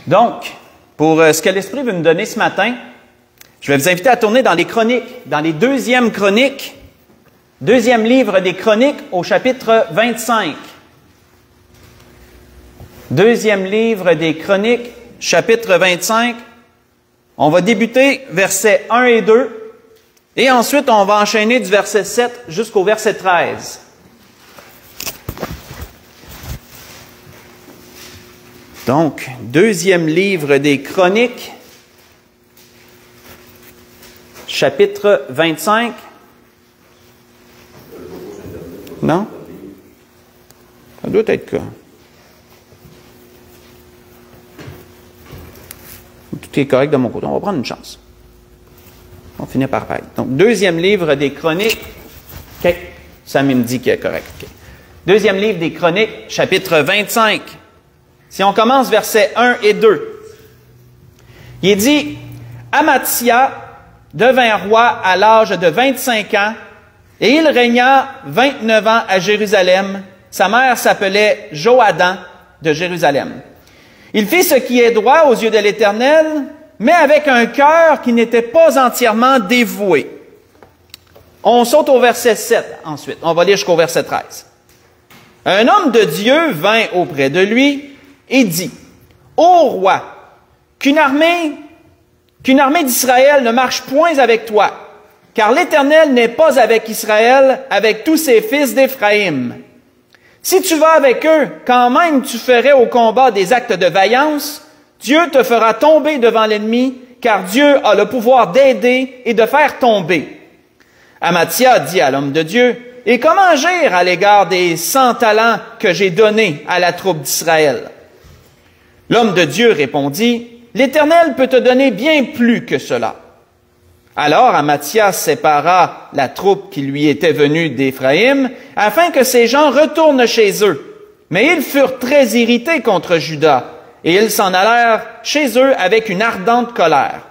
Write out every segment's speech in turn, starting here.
Donc, pour ce que l'Esprit veut nous donner ce matin, je vais vous inviter à tourner dans les Chroniques, dans les deuxièmes Chroniques, deuxième livre des Chroniques au chapitre 25. Deuxième livre des Chroniques, chapitre 25. On va débuter versets 1 et 2, et ensuite on va enchaîner du verset 7 jusqu'au verset 13. Donc, deuxième livre des Chroniques, chapitre 25. Non? Ça doit être quoi? Tout est correct de mon côté. On va prendre une chance. On finit par pareil. Donc, deuxième livre des Chroniques. OK. Ça me dit qu'il est correct. Okay. Deuxième livre des Chroniques, chapitre 25. Si on commence versets 1 et 2. Il est dit, Amathia devint roi à l'âge de 25 ans, et il régna 29 ans à Jérusalem. Sa mère s'appelait Joadan de Jérusalem. Il fit ce qui est droit aux yeux de l'Éternel, mais avec un cœur qui n'était pas entièrement dévoué. On saute au verset 7 ensuite. On va lire jusqu'au verset 13. Un homme de Dieu vint auprès de lui et dit, « Ô roi, qu'une armée d'Israël ne marche point avec toi, car l'Éternel n'est pas avec Israël, avec tous ses fils d'Éphraïm. Si tu vas avec eux, quand même tu ferais au combat des actes de vaillance, Dieu te fera tomber devant l'ennemi, car Dieu a le pouvoir d'aider et de faire tomber. » Amathia dit à l'homme de Dieu, « Et comment agir à l'égard des 100 talents que j'ai donnés à la troupe d'Israël? » L'homme de Dieu répondit, « L'Éternel peut te donner bien plus que cela. » Alors Amathia sépara la troupe qui lui était venue d'Éphraïm, afin que ces gens retournent chez eux. Mais ils furent très irrités contre Juda, et ils s'en allèrent chez eux avec une ardente colère.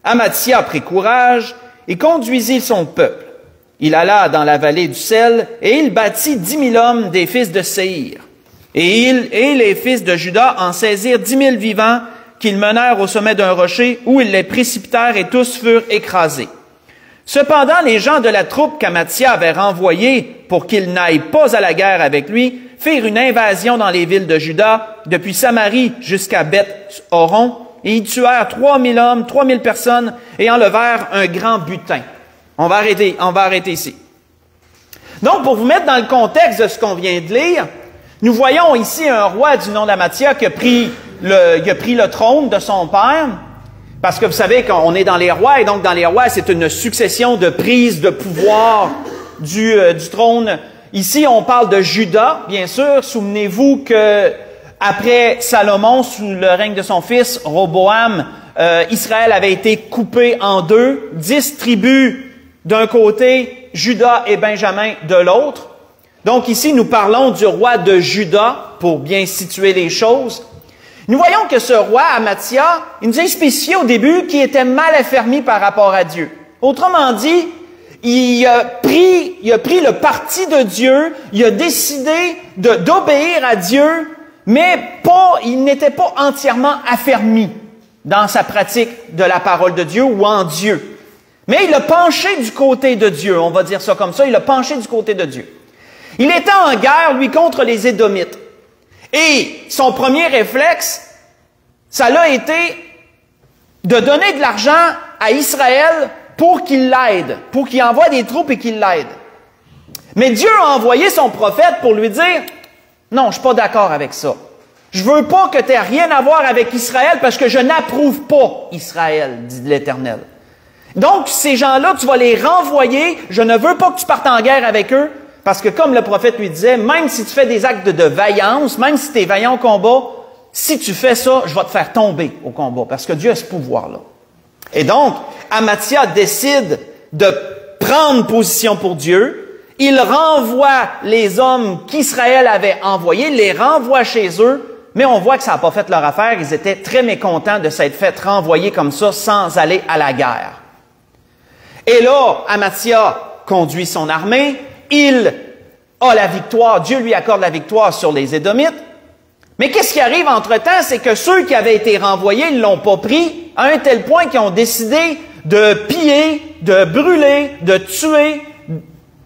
Amathia prit courage et conduisit son peuple. Il alla dans la vallée du Sel, et il bâtit 10 000 hommes des fils de Séhir. Et les fils de Juda en saisirent 10 000 vivants, qu'ils menèrent au sommet d'un rocher, où ils les précipitèrent et tous furent écrasés. Cependant, les gens de la troupe qu'Amathia avait renvoyée pour qu'ils n'aillent pas à la guerre avec lui, firent une invasion dans les villes de Juda, depuis Samarie jusqu'à Beth-Horon, et ils tuèrent 3 000 hommes, 3 000 personnes, et enlevèrent un grand butin. On va arrêter ici. Donc, pour vous mettre dans le contexte de ce qu'on vient de lire, nous voyons ici un roi du nom d'Amathia qui a pris le trône de son père, parce que vous savez qu'on est dans les rois, et donc dans les rois, c'est une succession de prises de pouvoir du trône. Ici, on parle de Juda, bien sûr. Souvenez-vous que après Salomon, sous le règne de son fils, Roboam, Israël avait été coupé en deux, 10 tribus d'un côté, Juda et Benjamin de l'autre. Donc ici, nous parlons du roi de Juda, pour bien situer les choses. Nous voyons que ce roi, Amathia, il nous a spécifié au début qu'il était mal affermi par rapport à Dieu. Autrement dit, il a pris le parti de Dieu, il a décidé d'obéir à Dieu, mais il n'était pas entièrement affermi dans sa pratique de la parole de Dieu ou en Dieu. Mais il a penché du côté de Dieu, on va dire ça comme ça, il a penché du côté de Dieu. Il était en guerre, lui, contre les Édomites. Et son premier réflexe, ça l'a été de donner de l'argent à Israël pour qu'il l'aide, pour qu'il envoie des troupes et qu'il l'aide. Mais Dieu a envoyé son prophète pour lui dire, « Non, je suis pas d'accord avec ça. Je veux pas que tu aies rien à voir avec Israël parce que je n'approuve pas Israël, dit l'Éternel. Donc, ces gens-là, tu vas les renvoyer. Je ne veux pas que tu partes en guerre avec eux. Parce que comme le prophète lui disait, même si tu fais des actes de vaillance, même si tu es vaillant au combat, si tu fais ça, je vais te faire tomber au combat, parce que Dieu a ce pouvoir-là. Et donc, Amathia décide de prendre position pour Dieu. Il renvoie les hommes qu'Israël avait envoyés, les renvoie chez eux, mais on voit que ça n'a pas fait leur affaire. Ils étaient très mécontents de s'être fait renvoyer comme ça sans aller à la guerre. Et là, Amathia conduit son armée. Il a la victoire, Dieu lui accorde la victoire sur les Édomites. Mais qu'est-ce qui arrive entre-temps, c'est que ceux qui avaient été renvoyés, ils ne l'ont pas pris, à un tel point qu'ils ont décidé de piller, de brûler, de tuer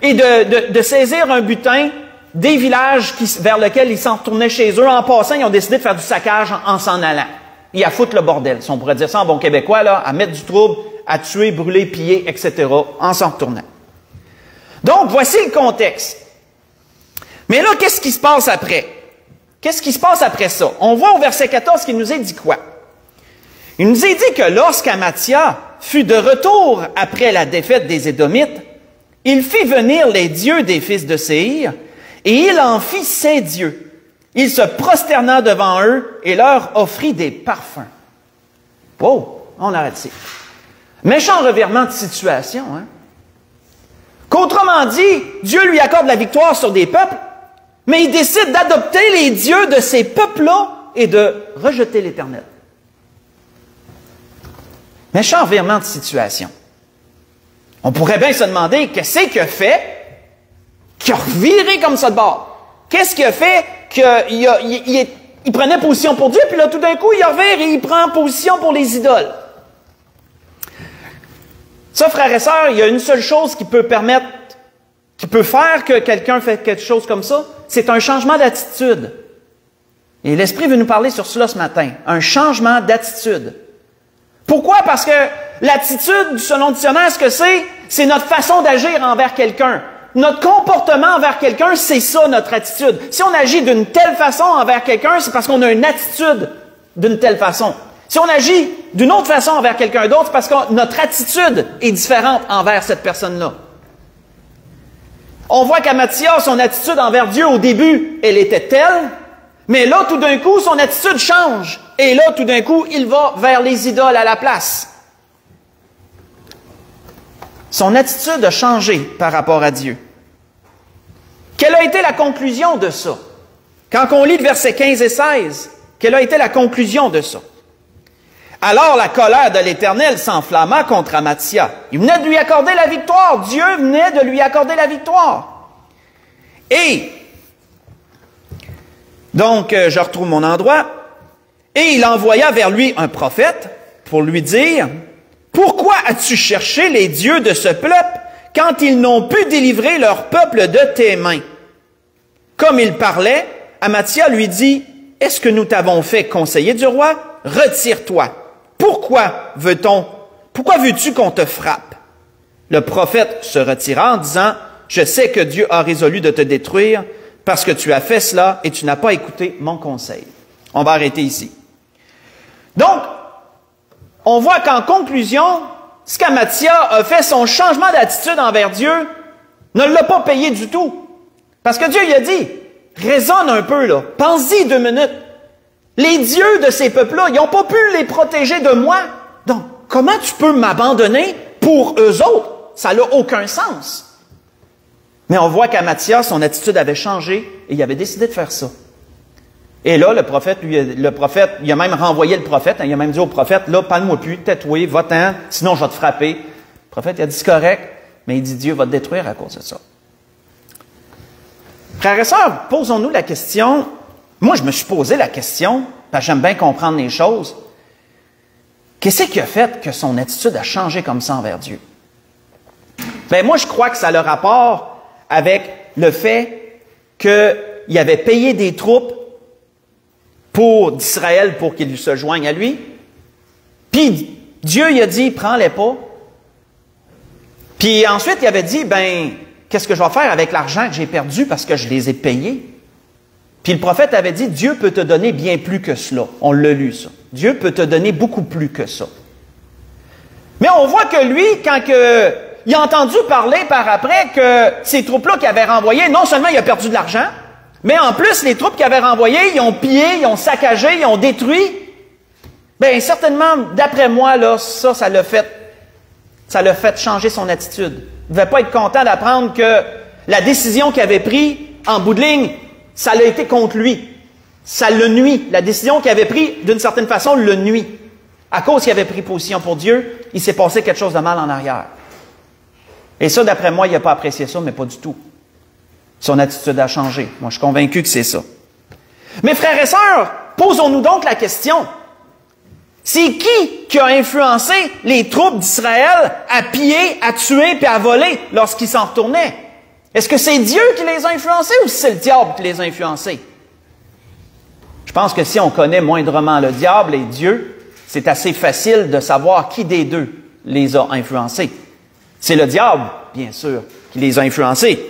et de saisir un butin des villages vers lesquels ils s'en retournaient chez eux. En passant, ils ont décidé de faire du saccage en s'en allant. Et à foutre le bordel, si on pourrait dire ça en bon québécois, là, à mettre du trouble, à tuer, brûler, piller, etc., en s'en retournant. Donc, voici le contexte. Mais là, qu'est-ce qui se passe après? Qu'est-ce qui se passe après ça? On voit au verset 14 qu'il nous est dit quoi? Il nous est dit que lorsqu'Amathia fut de retour après la défaite des Édomites, il fit venir les dieux des fils de Séhir, et il en fit ses dieux. Il se prosterna devant eux et leur offrit des parfums. Oh, on arrête ici. Méchant revirement de situation, hein? Qu'autrement dit, Dieu lui accorde la victoire sur des peuples, mais il décide d'adopter les dieux de ces peuples-là et de rejeter l'Éternel. Méchant revirement de situation. On pourrait bien se demander, qu'est-ce qu'il a fait qui a reviré comme ça de bord? Qu'est-ce qu'il a fait qu'il prenait position pour Dieu, puis là, tout d'un coup, il revire et il prend position pour les idoles? Ça, frères et sœurs, il y a une seule chose qui peut permettre, qui peut faire que quelqu'un fait quelque chose comme ça, c'est un changement d'attitude. Et l'Esprit veut nous parler sur cela ce matin. Un changement d'attitude. Pourquoi? Parce que l'attitude, selon le dictionnaire, ce que c'est notre façon d'agir envers quelqu'un. Notre comportement envers quelqu'un, c'est ça notre attitude. Si on agit d'une telle façon envers quelqu'un, c'est parce qu'on a une attitude d'une telle façon. Si on agit d'une autre façon envers quelqu'un d'autre, c'est parce que notre attitude est différente envers cette personne-là. On voit qu'Amathia, son attitude envers Dieu, au début, elle était telle, mais là, tout d'un coup, son attitude change. Et là, tout d'un coup, il va vers les idoles à la place. Son attitude a changé par rapport à Dieu. Quelle a été la conclusion de ça? Quand on lit le verset 15 et 16, quelle a été la conclusion de ça? Alors la colère de l'Éternel s'enflamma contre Amathia. Il venait de lui accorder la victoire. Dieu venait de lui accorder la victoire. Et, donc, je retrouve mon endroit. Et il envoya vers lui un prophète pour lui dire, « Pourquoi as-tu cherché les dieux de ce peuple quand ils n'ont pu délivrer leur peuple de tes mains? » Comme il parlait, Amathia lui dit, « Est-ce que nous t'avons fait conseiller du roi? Retire-toi. Pourquoi veux-tu qu'on te frappe? » Le prophète se retira en disant, « Je sais que Dieu a résolu de te détruire parce que tu as fait cela et tu n'as pas écouté mon conseil. » On va arrêter ici. Donc, on voit qu'en conclusion, ce qu'Amathia a fait, son changement d'attitude envers Dieu, ne l'a pas payé du tout. Parce que Dieu lui a dit, raisonne un peu là, pense-y 2 minutes. Les dieux de ces peuples-là, ils n'ont pas pu les protéger de moi. Donc, comment tu peux m'abandonner pour eux autres? Ça n'a aucun sens. Mais on voit qu'Amathia, son attitude avait changé et il avait décidé de faire ça. Et là, le prophète, il a même renvoyé le prophète, il a même dit au prophète, là, parle-moi plus, tais-toi, va-t'en, sinon je vais te frapper. Le prophète, il a dit, c'est correct, mais il dit, Dieu va te détruire à cause de ça. Frères et sœurs, posons-nous la question, moi je me suis posé la question, parce que j'aime bien comprendre les choses, qu'est-ce qui a fait que son attitude a changé comme ça envers Dieu? Ben moi je crois que ça a le rapport avec le fait qu'il avait payé des troupes d'Israël pour qu'ils se joignent à lui. Puis Dieu il a dit, prends-les pas. Puis ensuite il avait dit, ben, qu'est-ce que je vais faire avec l'argent que j'ai perdu parce que je les ai payés? Puis le prophèt avait dit, Dieu peut te donner bien plus que cela. On l'a lu ça. Dieu peut te donner beaucoup plus que ça. Mais on voit que lui, quand il a entendu parler par après que ces troupes-là qu'il avait renvoyées, non seulement il a perdu de l'argent, mais en plus, les troupes qu'il avait renvoyées, ils ont pillé, ils ont saccagé, ils ont détruit. Bien, certainement, d'après moi, là, ça l'a fait changer son attitude. Il ne devait pas être content d'apprendre que la décision qu'il avait prise, en bout de ligne, ça l'a été contre lui. Ça le nuit. La décision qu'il avait prise, d'une certaine façon, le nuit. À cause qu'il avait pris position pour Dieu, il s'est passé quelque chose de mal en arrière. Et ça, d'après moi, il n'a pas apprécié ça, mais pas du tout. Son attitude a changé. Moi, je suis convaincu que c'est ça. Mes frères et sœurs, posons-nous donc la question. C'est qui a influencé les troupes d'Israël à piller, à tuer puis à voler lorsqu'ils s'en retournaient? Est-ce que c'est Dieu qui les a influencés ou c'est le diable qui les a influencés? Je pense que si on connaît moindrement le diable et Dieu, c'est assez facile de savoir qui des deux les a influencés. C'est le diable, bien sûr, qui les a influencés.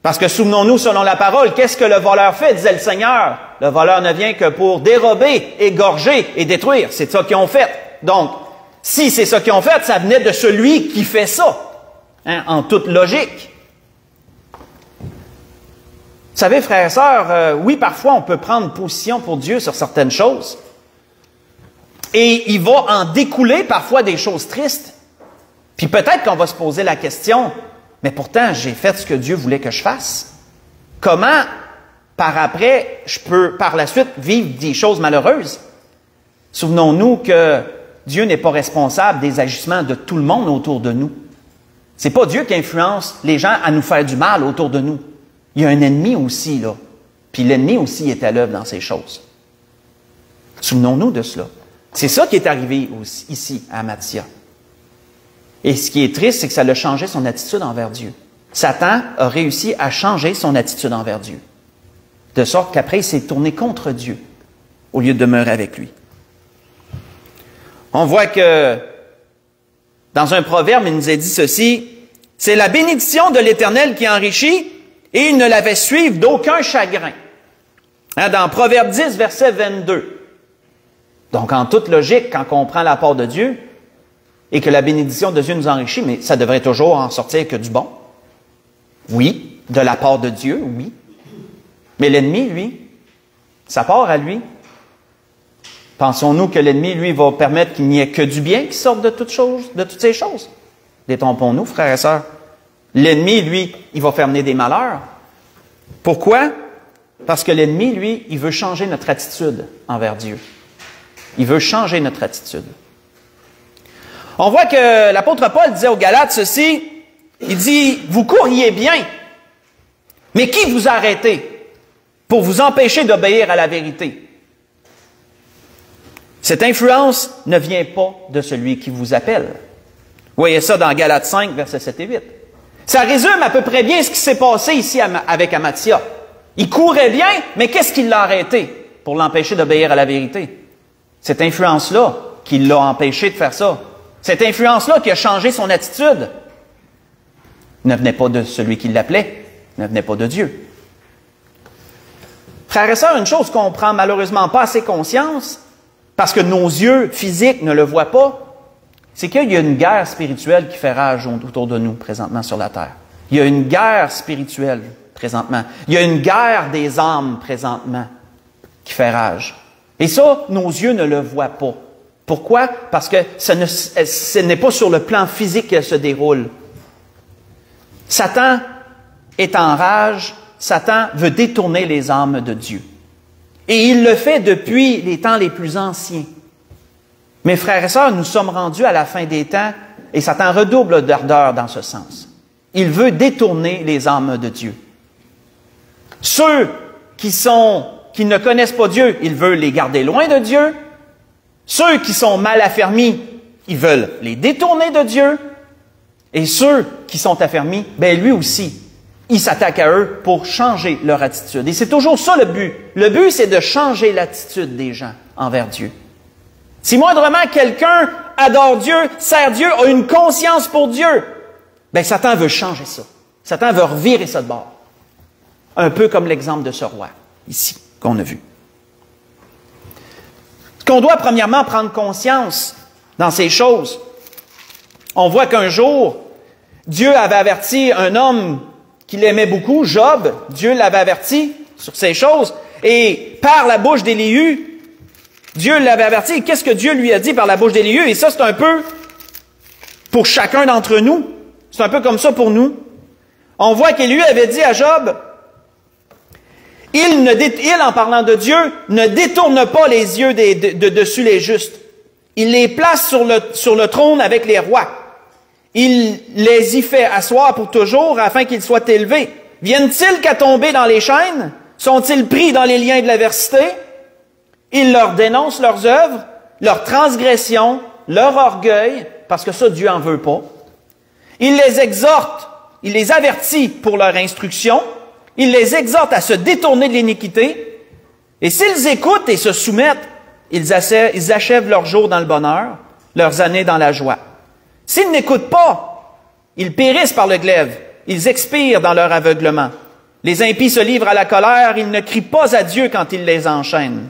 Parce que souvenons-nous, selon la parole, qu'est-ce que le voleur fait, disait le Seigneur? Le voleur ne vient que pour dérober, égorger et détruire. C'est ça qu'ils ont fait. Donc, si c'est ça qu'ils ont fait, ça venait de celui qui fait ça, hein, en toute logique. Vous savez, frères et sœurs, oui, parfois on peut prendre position pour Dieu sur certaines choses. Et il va en découler parfois des choses tristes. Puis peut-être qu'on va se poser la question, mais pourtant j'ai fait ce que Dieu voulait que je fasse. Comment, par après, je peux par la suite vivre des choses malheureuses? Souvenons-nous que Dieu n'est pas responsable des agissements de tout le monde autour de nous. C'est pas Dieu qui influence les gens à nous faire du mal autour de nous. Il y a un ennemi aussi, là. Puis l'ennemi aussi est à l'œuvre dans ces choses. Souvenons-nous de cela. C'est ça qui est arrivé aussi, ici, à Amathia. Et ce qui est triste, c'est que ça a changé son attitude envers Dieu. Satan a réussi à changer son attitude envers Dieu. De sorte qu'après, il s'est tourné contre Dieu, au lieu de demeurer avec lui. On voit que, dans un proverbe, il nous est dit ceci, « C'est la bénédiction de l'Éternel qui enrichit, et il ne la fait suivre d'aucun chagrin. » Hein, dans Proverbe 10, verset 22. Donc, en toute logique, quand on prend la part de Dieu, et que la bénédiction de Dieu nous enrichit, mais ça devrait toujours en sortir que du bon. Oui, de la part de Dieu, oui. Mais l'ennemi, lui, sa part à lui, pensons-nous que l'ennemi, lui, va permettre qu'il n'y ait que du bien qui sorte de toutes ces choses? Détrompons-nous, frères et sœurs. L'ennemi, lui, il va faire mener des malheurs. Pourquoi? Parce que l'ennemi, lui, il veut changer notre attitude envers Dieu. Il veut changer notre attitude. On voit que l'apôtre Paul disait aux Galates ceci, il dit, « Vous courriez bien, mais qui vous a arrêté pour vous empêcher d'obéir à la vérité? » Cette influence ne vient pas de celui qui vous appelle. Vous voyez ça dans Galates 5, versets 7 et 8. Ça résume à peu près bien ce qui s'est passé ici avec Amathia. Il courait bien, mais qu'est-ce qui l'a arrêté pour l'empêcher d'obéir à la vérité? Cette influence-là qui l'a empêché de faire ça. Cette influence-là qui a changé son attitude ne venait pas de celui qui l'appelait, ne venait pas de Dieu. Frères et sœurs, une chose qu'on ne prend malheureusement pas assez conscience, parce que nos yeux physiques ne le voient pas, c'est qu'il y a une guerre spirituelle qui fait rage autour de nous présentement sur la terre. Il y a une guerre spirituelle présentement. Il y a une guerre des âmes présentement qui fait rage. Et ça, nos yeux ne le voient pas. Pourquoi? Parce que ce n'est pas sur le plan physique qu'elle se déroule. Satan est en rage. Satan veut détourner les âmes de Dieu. Et il le fait depuis les temps les plus anciens. Mes frères et sœurs, nous sommes rendus à la fin des temps et Satan redouble d'ardeur dans ce sens. Il veut détourner les âmes de Dieu. Ceux qui ne connaissent pas Dieu, il veut les garder loin de Dieu. Ceux qui sont mal affermis, ils veulent les détourner de Dieu. Et ceux qui sont affermis, ben lui aussi, il s'attaque à eux pour changer leur attitude. Et c'est toujours ça le but. Le but, c'est de changer l'attitude des gens envers Dieu. Si moindrement quelqu'un adore Dieu, sert Dieu, a une conscience pour Dieu, ben Satan veut changer ça. Satan veut revirer ça de bord. Un peu comme l'exemple de ce roi, ici, qu'on a vu. Ce qu'on doit premièrement prendre conscience dans ces choses, on voit qu'un jour, Dieu avait averti un homme qu'il aimait beaucoup, Job. Dieu l'avait averti sur ces choses. Et par la bouche d'Élihu, Dieu l'avait averti. Et qu'est-ce que Dieu lui a dit par la bouche d'Élihu? Et ça, c'est un peu pour chacun d'entre nous. C'est un peu comme ça pour nous. On voit qu'Élihu avait dit à Job, il, en parlant de Dieu, ne détourne pas les yeux de dessus les justes. Il les place sur le trône avec les rois. Il les y fait asseoir pour toujours afin qu'ils soient élevés. Viennent-ils qu'à tomber dans les chaînes? Sont-ils pris dans les liens de l'aversité? Il leur dénonce leurs œuvres, leurs transgressions, leur orgueil, parce que ça, Dieu en veut pas. Il les exhorte, il les avertit pour leur instruction, il les exhorte à se détourner de l'iniquité, et s'ils écoutent et se soumettent, ils achèvent leurs jours dans le bonheur, leurs années dans la joie. S'ils n'écoutent pas, ils périssent par le glaive, ils expirent dans leur aveuglement. Les impies se livrent à la colère, ils ne crient pas à Dieu quand il les enchaîne.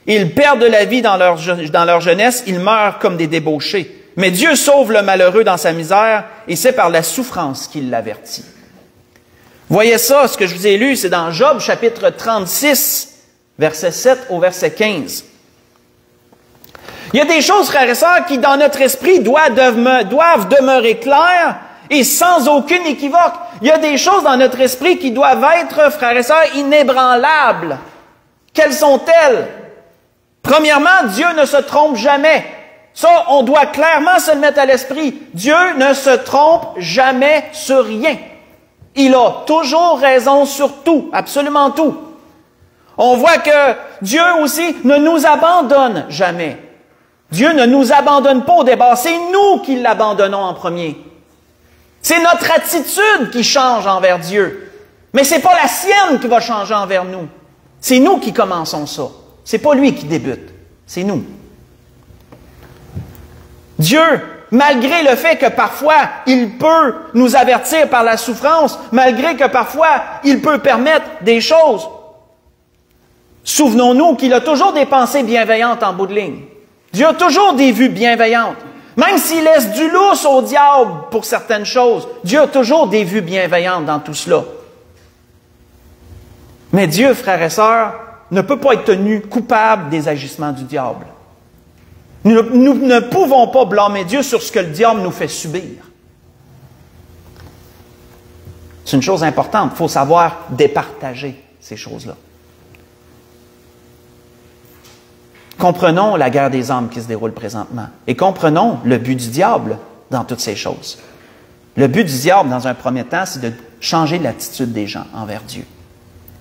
Ils perdent la vie dans leur jeunesse, ils meurent comme des débauchés. Mais Dieu sauve le malheureux dans sa misère, et c'est par la souffrance qu'il l'avertit. Voyez ça, ce que je vous ai lu, c'est dans Job, chapitre 36, verset 7 au verset 15. Il y a des choses, frères et sœurs, qui dans notre esprit doivent demeurer claires et sans aucune équivoque. Il y a des choses dans notre esprit qui doivent être, frères et sœurs, inébranlables. Quelles sont-elles? Premièrement, Dieu ne se trompe jamais. Ça, on doit clairement se le mettre à l'esprit. Dieu ne se trompe jamais sur rien. Il a toujours raison sur tout, absolument tout. On voit que Dieu aussi ne nous abandonne jamais. Dieu ne nous abandonne pas au départ. C'est nous qui l'abandonnons en premier. C'est notre attitude qui change envers Dieu. Mais c'est pas la sienne qui va changer envers nous. C'est nous qui commençons ça. C'est pas lui qui débute. C'est nous. Dieu, malgré le fait que parfois il peut nous avertir par la souffrance, malgré que parfois il peut permettre des choses, souvenons-nous qu'il a toujours des pensées bienveillantes en bout de ligne. Dieu a toujours des vues bienveillantes. Même s'il laisse du lousse au diable pour certaines choses, Dieu a toujours des vues bienveillantes dans tout cela. Mais Dieu, frères et sœurs, ne peut pas être tenu coupable des agissements du diable. Nous ne pouvons pas blâmer Dieu sur ce que le diable nous fait subir. C'est une chose importante. Il faut savoir départager ces choses-là. Comprenons la guerre des âmes qui se déroule présentement. Et comprenons le but du diable dans toutes ces choses. Le but du diable, dans un premier temps, c'est de changer l'attitude des gens envers Dieu.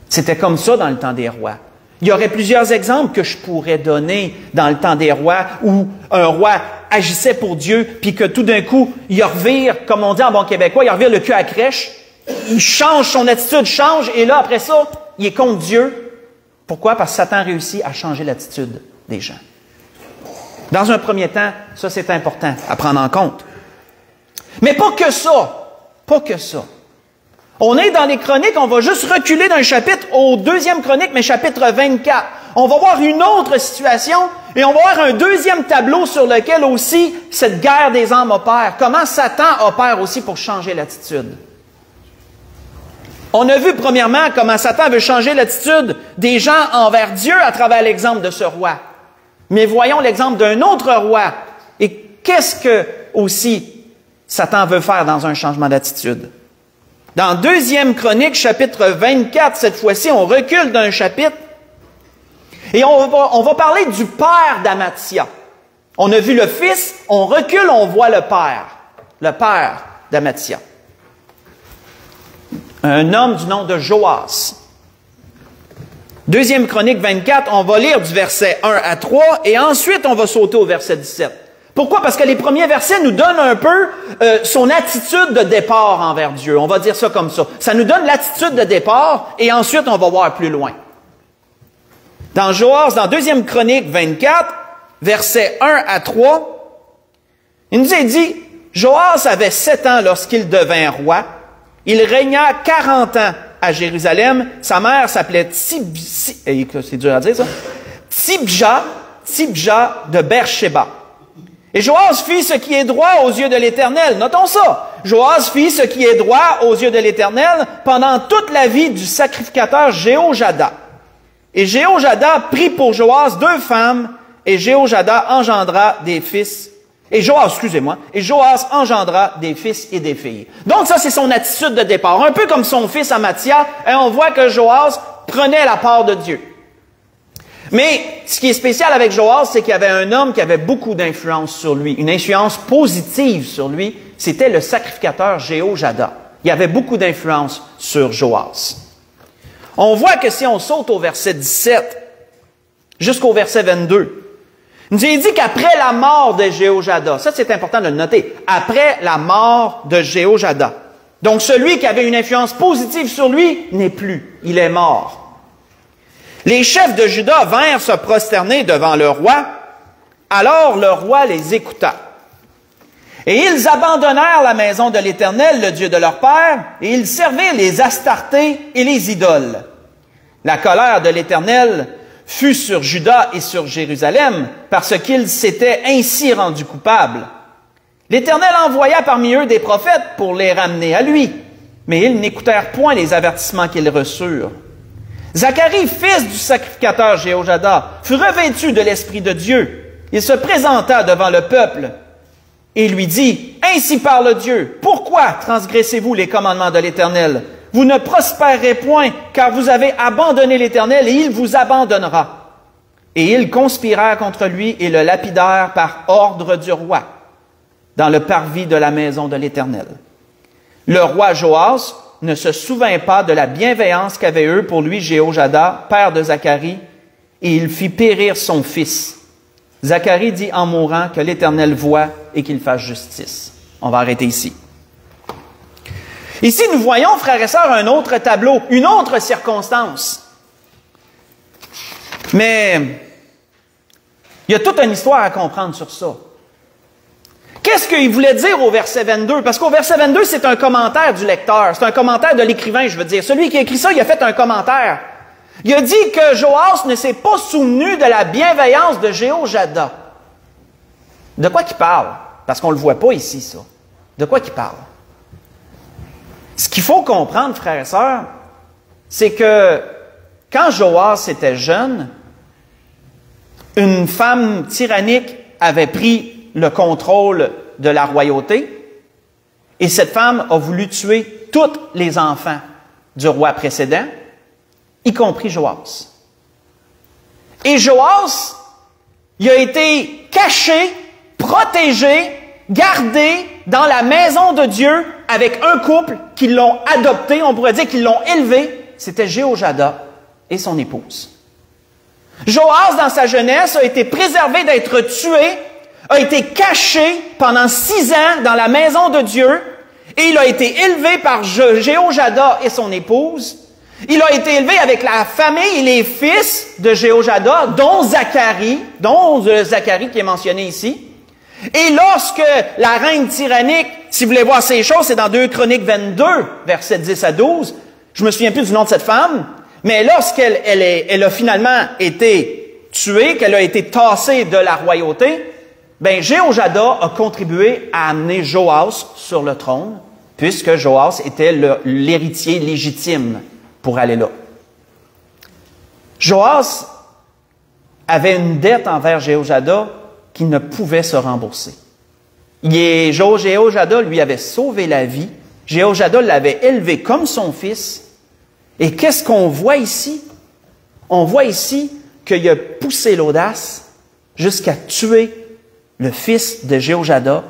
C'était comme ça dans le temps des rois. Il y aurait plusieurs exemples que je pourrais donner dans le temps des rois où un roi agissait pour Dieu, puis que tout d'un coup, il revire, comme on dit en bon québécois, il revire le cul à crèche, il change, son attitude change, et là, après ça, il est contre Dieu. Pourquoi? Parce que Satan réussit à changer l'attitude des gens. Dans un premier temps, ça c'est important à prendre en compte. Mais pas que ça. Pas que ça. On est dans les chroniques, on va juste reculer d'un chapitre au deuxième chronique, mais chapitre 24. On va voir une autre situation et on va voir un deuxième tableau sur lequel aussi cette guerre des âmes opère. Comment Satan opère aussi pour changer l'attitude. On a vu premièrement comment Satan veut changer l'attitude des gens envers Dieu à travers l'exemple de ce roi. Mais voyons l'exemple d'un autre roi. Et qu'est-ce que aussi Satan veut faire dans un changement d'attitude? Dans deuxième chronique, chapitre 24, cette fois-ci, on recule d'un chapitre et on va parler du père d'Amathia. On a vu le fils, on recule, on voit le père d'Amathia. Un homme du nom de Joas. Deuxième chronique 24, on va lire du verset 1 à 3 et ensuite on va sauter au verset 17. Pourquoi? Parce que les premiers versets nous donnent un peu son attitude de départ envers Dieu. On va dire ça comme ça. Ça nous donne l'attitude de départ et ensuite on va voir plus loin. Dans Joas, dans deuxième chronique 24, versets 1 à 3, il nous est dit, Joas avait 7 ans lorsqu'il devint roi. Il régna 40 ans à Jérusalem. Sa mère s'appelait c'est dur à dire ça, Tibja de Beersheba. Et Joas fit ce qui est droit aux yeux de l'Éternel. Notons ça. Joas fit ce qui est droit aux yeux de l'Éternel pendant toute la vie du sacrificateur Jéhojada. Et Jéhojada prit pour Joas 2 femmes, et Jéhojada engendra des fils. Et Joas engendra des fils et des filles. Donc ça, c'est son attitude de départ. Un peu comme son fils Amathia, et on voit que Joas prenait la part de Dieu. Mais ce qui est spécial avec Joas, c'est qu'il y avait un homme qui avait beaucoup d'influence sur lui, une influence positive sur lui, c'était le sacrificateur Jéhojada. Il y avait beaucoup d'influence sur Joas. On voit que si on saute au verset 17 jusqu'au verset 22, il nous est dit qu'après la mort de Jéhojada, ça c'est important de le noter, après la mort de Jéhojada, donc celui qui avait une influence positive sur lui n'est plus, il est mort. Les chefs de Juda vinrent se prosterner devant le roi, alors le roi les écouta. Et ils abandonnèrent la maison de l'Éternel, le Dieu de leur père, et ils servirent les Astartés et les idoles. La colère de l'Éternel fut sur Juda et sur Jérusalem, parce qu'ils s'étaient ainsi rendus coupables. L'Éternel envoya parmi eux des prophètes pour les ramener à lui, mais ils n'écoutèrent point les avertissements qu'ils reçurent. Zacharie, fils du sacrificateur Jéhojada, fut revêtu de l'Esprit de Dieu. Il se présenta devant le peuple et lui dit, « Ainsi parle Dieu, pourquoi transgressez-vous les commandements de l'Éternel? Vous ne prospérerez point, car vous avez abandonné l'Éternel, et il vous abandonnera. » Et ils conspirèrent contre lui et le lapidèrent par ordre du roi, dans le parvis de la maison de l'Éternel. Le roi Joas ne se souvint pas de la bienveillance qu'avait eu pour lui Jéhojada, père de Zacharie, et il fit périr son fils. Zacharie dit en mourant que l'Éternel voit et qu'il fasse justice. On va arrêter ici. Ici, nous voyons, frères et sœurs, un autre tableau, une autre circonstance. Mais il y a toute une histoire à comprendre sur ça. Qu'est-ce qu'il voulait dire au verset 22? Parce qu'au verset 22, c'est un commentaire du lecteur, c'est un commentaire de l'écrivain, je veux dire. Celui qui a écrit ça, il a fait un commentaire. Il a dit que Joas ne s'est pas souvenu de la bienveillance de Jéhojada. De quoi qu'il parle? Parce qu'on ne le voit pas ici, ça. De quoi qu'il parle? Ce qu'il faut comprendre, frères et sœurs, c'est que quand Joas était jeune, une femme tyrannique avait pris le contrôle de la royauté et cette femme a voulu tuer tous les enfants du roi précédent, y compris Joas. Et Joas, il a été caché, protégé, gardé dans la maison de Dieu avec un couple qui l'ont adopté, on pourrait dire qu'ils l'ont élevé, c'était Jéhojada et son épouse. Joas, dans sa jeunesse, a été préservé d'être tué, a été caché pendant 6 ans dans la maison de Dieu, et il a été élevé par Jéhojada et son épouse. Il a été élevé avec la famille et les fils de Jéhojada, dont Zacharie qui est mentionné ici. Et lorsque la reine tyrannique, si vous voulez voir ces choses, c'est dans 2 Chroniques 22, versets 10 à 12. Je me souviens plus du nom de cette femme, mais lorsqu'elle elle a finalement été tuée, qu'elle a été tassée de la royauté, ben Jéhojada a contribué à amener Joas sur le trône, puisque Joas était l'héritier légitime pour aller là. Joas avait une dette envers Jéhojada qui ne pouvait se rembourser. Jéhojada lui avait sauvé la vie. Jéhojada l'avait élevé comme son fils. Et qu'est-ce qu'on voit ici? On voit ici qu'il a poussé l'audace jusqu'à tuer le fils de Jéhojada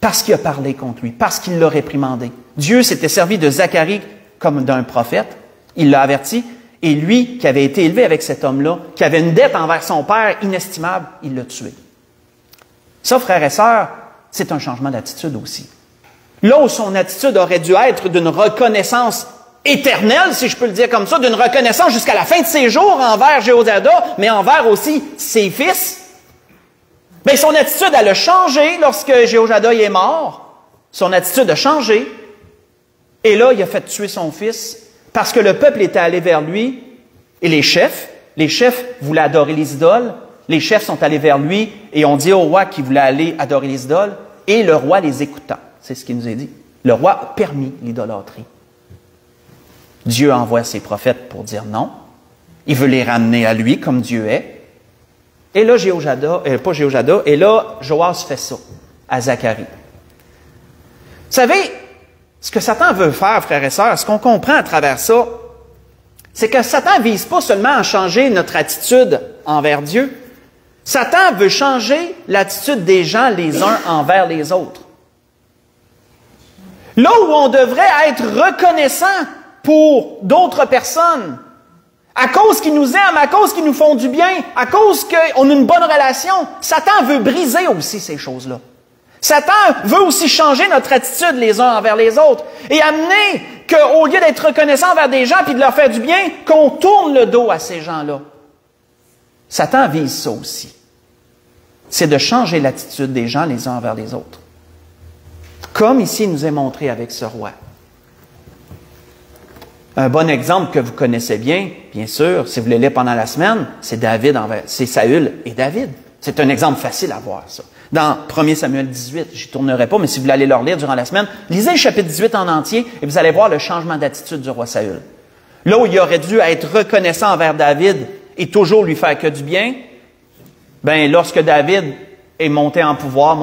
parce qu'il a parlé contre lui, parce qu'il l'a réprimandé. Dieu s'était servi de Zacharie comme d'un prophète. Il l'a averti. Et lui, qui avait été élevé avec cet homme-là, qui avait une dette envers son père inestimable, il l'a tué. Ça, frères et sœurs, c'est un changement d'attitude aussi. Là où son attitude aurait dû être d'une reconnaissance éternelle, si je peux le dire comme ça, d'une reconnaissance jusqu'à la fin de ses jours envers Jéhojada, mais envers aussi ses fils, bien, son attitude, elle a changé lorsque Jéhojada est mort. Son attitude a changé. Et là, il a fait tuer son fils parce que le peuple était allé vers lui et les chefs voulaient adorer les idoles. Les chefs sont allés vers lui et ont dit au roi qu'il voulait aller adorer les idoles et le roi les écouta. C'est ce qu'il nous a dit. Le roi a permis l'idolâtrie. Dieu envoie ses prophètes pour dire non. Il veut les ramener à lui comme Dieu est. Et là, et là, Joas fait ça à Zacharie. Vous savez, ce que Satan veut faire, frères et sœurs, ce qu'on comprend à travers ça, c'est que Satan ne vise pas seulement à changer notre attitude envers Dieu. Satan veut changer l'attitude des gens les uns envers les autres. Là où on devrait être reconnaissant pour d'autres personnes, à cause qu'ils nous aiment, à cause qu'ils nous font du bien, à cause qu'on a une bonne relation, Satan veut briser aussi ces choses-là. Satan veut aussi changer notre attitude les uns envers les autres et amener qu'au lieu d'être reconnaissant envers des gens puis de leur faire du bien, qu'on tourne le dos à ces gens-là. Satan vise ça aussi. C'est de changer l'attitude des gens les uns envers les autres. Comme ici il nous est montré avec ce roi. Un bon exemple que vous connaissez bien sûr, si vous le lisez pendant la semaine, c'est Saül et David. C'est un exemple facile à voir, ça. Dans 1 Samuel 18, j'y tournerai pas, mais si vous voulez aller le relire durant la semaine, lisez le chapitre 18 en entier et vous allez voir le changement d'attitude du roi Saül. Là où il aurait dû être reconnaissant envers David et toujours lui faire que du bien, lorsque David est monté en pouvoir,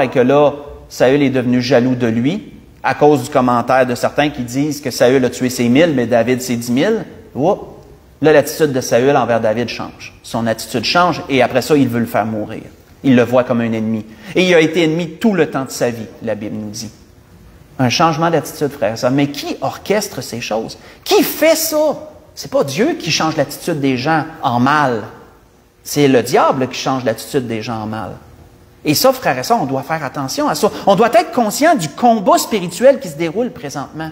et que là, Saül est devenu jaloux de lui, à cause du commentaire de certains qui disent que Saül a tué ses 1000, mais David ses 10 000, là, l'attitude de Saül envers David change. Son attitude change et après ça, il veut le faire mourir. Il le voit comme un ennemi. Et il a été ennemi tout le temps de sa vie, la Bible nous dit. Un changement d'attitude, frère et sœurs. Mais qui orchestre ces choses? Qui fait ça? C'est pas Dieu qui change l'attitude des gens en mal. C'est le diable qui change l'attitude des gens en mal. Et ça, frère et sœurs, on doit faire attention à ça. On doit être conscient du combat spirituel qui se déroule présentement.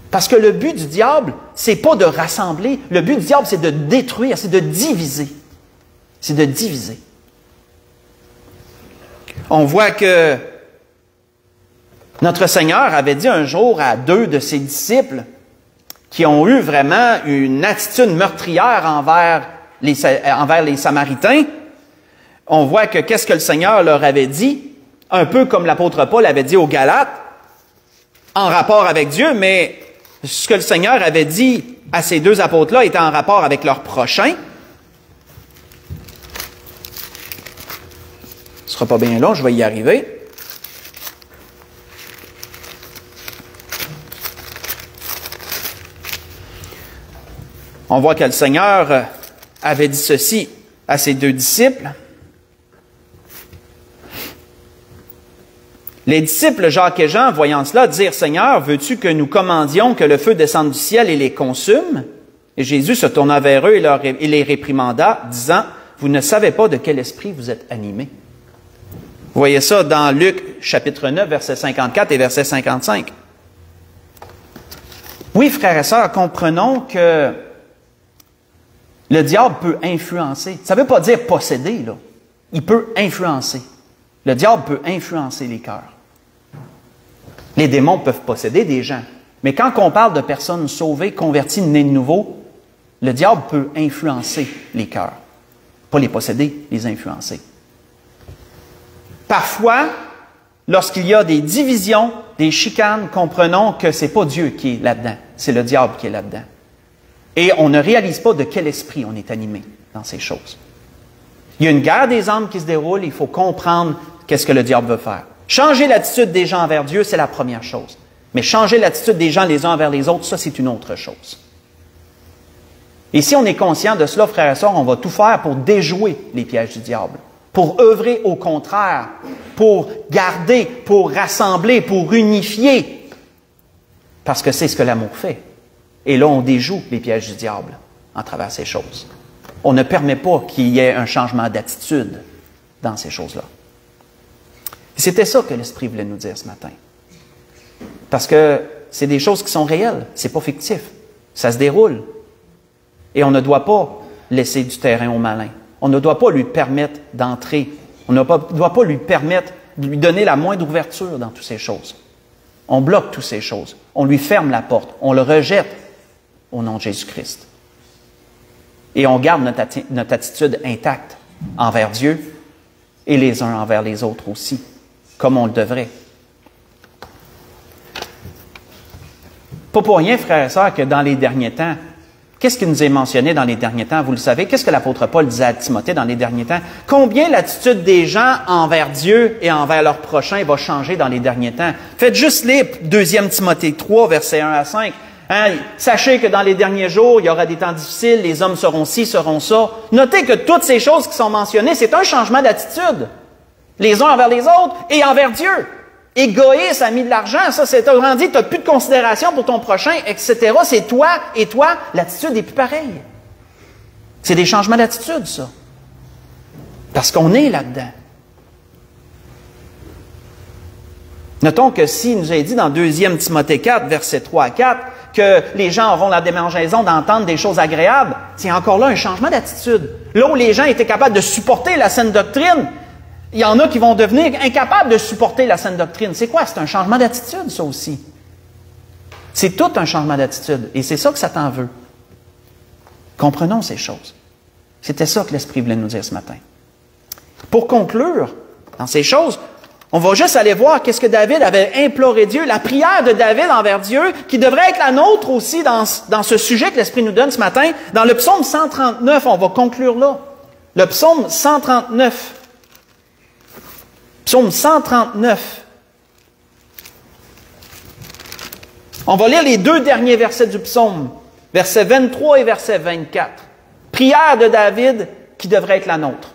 Parce que le but du diable, c'est pas de rassembler. Le but du diable, c'est de détruire, c'est de diviser. C'est de diviser. On voit que notre Seigneur avait dit un jour à 2 de ses disciples qui ont eu vraiment une attitude meurtrière envers les Samaritains. On voit que qu'est-ce que le Seigneur leur avait dit, un peu comme l'apôtre Paul avait dit aux Galates, en rapport avec Dieu, mais ce que le Seigneur avait dit à ces 2 apôtres-là était en rapport avec leur prochain. Ce ne sera pas bien long, je vais y arriver. On voit que le Seigneur avait dit ceci à ses 2 disciples. Les disciples Jacques et Jean, voyant cela, dirent, « Seigneur, veux-tu que nous commandions que le feu descende du ciel et les consume? » Et Jésus se tourna vers eux et les réprimanda, disant, « Vous ne savez pas de quel esprit vous êtes animés. » Vous voyez ça dans Luc, chapitre 9, versets 54 et verset 55. Oui, frères et sœurs, comprenons que le diable peut influencer. Ça ne veut pas dire posséder, là. Il peut influencer. Le diable peut influencer les cœurs. Les démons peuvent posséder des gens. Mais quand on parle de personnes sauvées, converties, nées de nouveau, le diable peut influencer les cœurs. Pas les posséder, les influencer. Parfois, lorsqu'il y a des divisions, des chicanes, comprenons que ce n'est pas Dieu qui est là-dedans, c'est le diable qui est là-dedans. Et on ne réalise pas de quel esprit on est animé dans ces choses. Il y a une guerre des âmes qui se déroule, il faut comprendre qu'est-ce que le diable veut faire. Changer l'attitude des gens envers Dieu, c'est la première chose. Mais changer l'attitude des gens les uns envers les autres, ça, c'est une autre chose. Et si on est conscient de cela, frères et sœurs, on va tout faire pour déjouer les pièges du diable, pour œuvrer au contraire, pour garder, pour rassembler, pour unifier, parce que c'est ce que l'amour fait. Et là, on déjoue les pièges du diable en travers ces choses. On ne permet pas qu'il y ait un changement d'attitude dans ces choses-là. C'était ça que l'Esprit voulait nous dire ce matin. Parce que c'est des choses qui sont réelles, c'est pas fictif. Ça se déroule. Et on ne doit pas laisser du terrain au malin. On ne doit pas lui permettre d'entrer. On ne doit pas lui permettre de lui donner la moindre ouverture dans toutes ces choses. On bloque toutes ces choses. On lui ferme la porte. On le rejette au nom de Jésus-Christ. Et on garde notre attitude intacte envers Dieu et les uns envers les autres aussi, comme on le devrait. Pas pour rien, frères et sœurs, que dans les derniers temps, qu'est-ce qui nous est mentionné dans les derniers temps? Vous le savez, qu'est-ce que l'apôtre Paul disait à Timothée dans les derniers temps? Combien l'attitude des gens envers Dieu et envers leur prochain va changer dans les derniers temps? Faites juste lire 2 Timothée 3, versets 1 à 5. Sachez que dans les derniers jours, il y aura des temps difficiles, les hommes seront ci, seront ça. Notez que toutes ces choses qui sont mentionnées, c'est un changement d'attitude. Les uns envers les autres et envers Dieu. Égoïste, ami de l'argent, ça, c'est autrement dit, tu n'as plus de considération pour ton prochain, etc. C'est toi et toi, l'attitude n'est plus pareille. C'est des changements d'attitude, ça. Parce qu'on est là-dedans. Notons que s'il nous a dit dans 2 Timothée 4, versets 3 à 4, que les gens auront la démangeaison d'entendre des choses agréables, c'est encore là un changement d'attitude. Là où les gens étaient capables de supporter la saine doctrine, il y en a qui vont devenir incapables de supporter la saine doctrine. C'est quoi? C'est un changement d'attitude, ça aussi. C'est tout un changement d'attitude. Et c'est ça que Satan veut. Comprenons ces choses. C'était ça que l'Esprit voulait nous dire ce matin. Pour conclure, dans ces choses, on va juste aller voir qu'est-ce que David avait imploré Dieu, la prière de David envers Dieu, qui devrait être la nôtre aussi dans ce sujet que l'Esprit nous donne ce matin. Dans le psaume 139, on va conclure là. Le psaume 139. Psaume 139. On va lire les 2 derniers versets du psaume, versets 23 et verset 24. Prière de David qui devrait être la nôtre.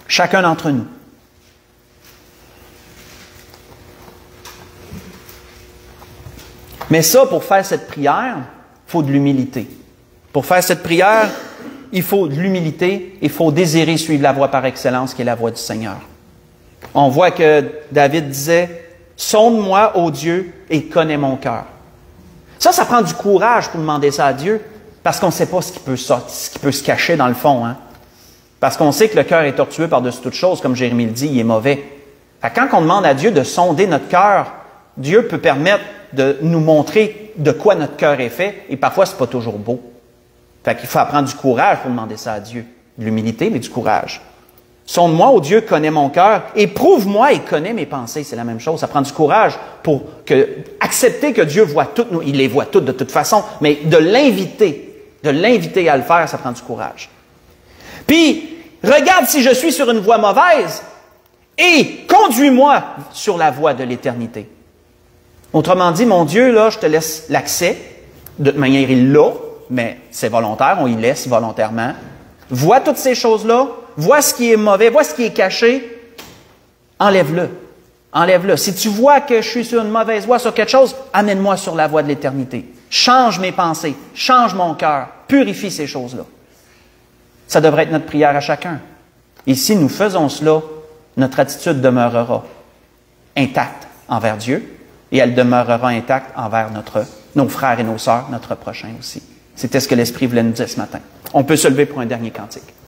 Chacun d'entre nous. Mais ça, pour faire cette prière, il faut de l'humilité. Pour faire cette prière, il faut de l'humilité, il faut désirer suivre la voie par excellence qui est la voie du Seigneur. On voit que David disait, « Sonde-moi, ô Dieu, et connais mon cœur. » Ça prend du courage pour demander ça à Dieu, parce qu'on ne sait pas ce qui peut se cacher dans le fond. Hein? Parce qu'on sait que le cœur est tortueux par-dessus toute chose, comme Jérémie le dit, il est mauvais. Quand on demande à Dieu de sonder notre cœur, Dieu peut permettre de nous montrer de quoi notre cœur est fait, et parfois, ce n'est pas toujours beau. Fait qu'il faut apprendre du courage pour demander ça à Dieu. De l'humilité, mais du courage. Sonde-moi, ô Dieu, connais mon cœur, éprouve-moi et connais mes pensées. C'est la même chose. Ça prend du courage pour accepter que Dieu voit toutes nous. Il les voit toutes de toute façon, mais de l'inviter à le faire, ça prend du courage. Puis, regarde si je suis sur une voie mauvaise et conduis-moi sur la voie de l'éternité. Autrement dit, mon Dieu, là, je te laisse l'accès. De toute manière, il l'a, mais c'est volontaire, on y laisse volontairement. Vois toutes ces choses-là, vois ce qui est mauvais, vois ce qui est caché, enlève-le. Enlève-le. Si tu vois que je suis sur une mauvaise voie, sur quelque chose, amène-moi sur la voie de l'éternité. Change mes pensées, change mon cœur, purifie ces choses-là. Ça devrait être notre prière à chacun. Et si nous faisons cela, notre attitude demeurera intacte envers Dieu et elle demeurera intacte envers nos frères et nos sœurs, notre prochain aussi. C'était ce que l'Esprit voulait nous dire ce matin. On peut se lever pour un dernier cantique.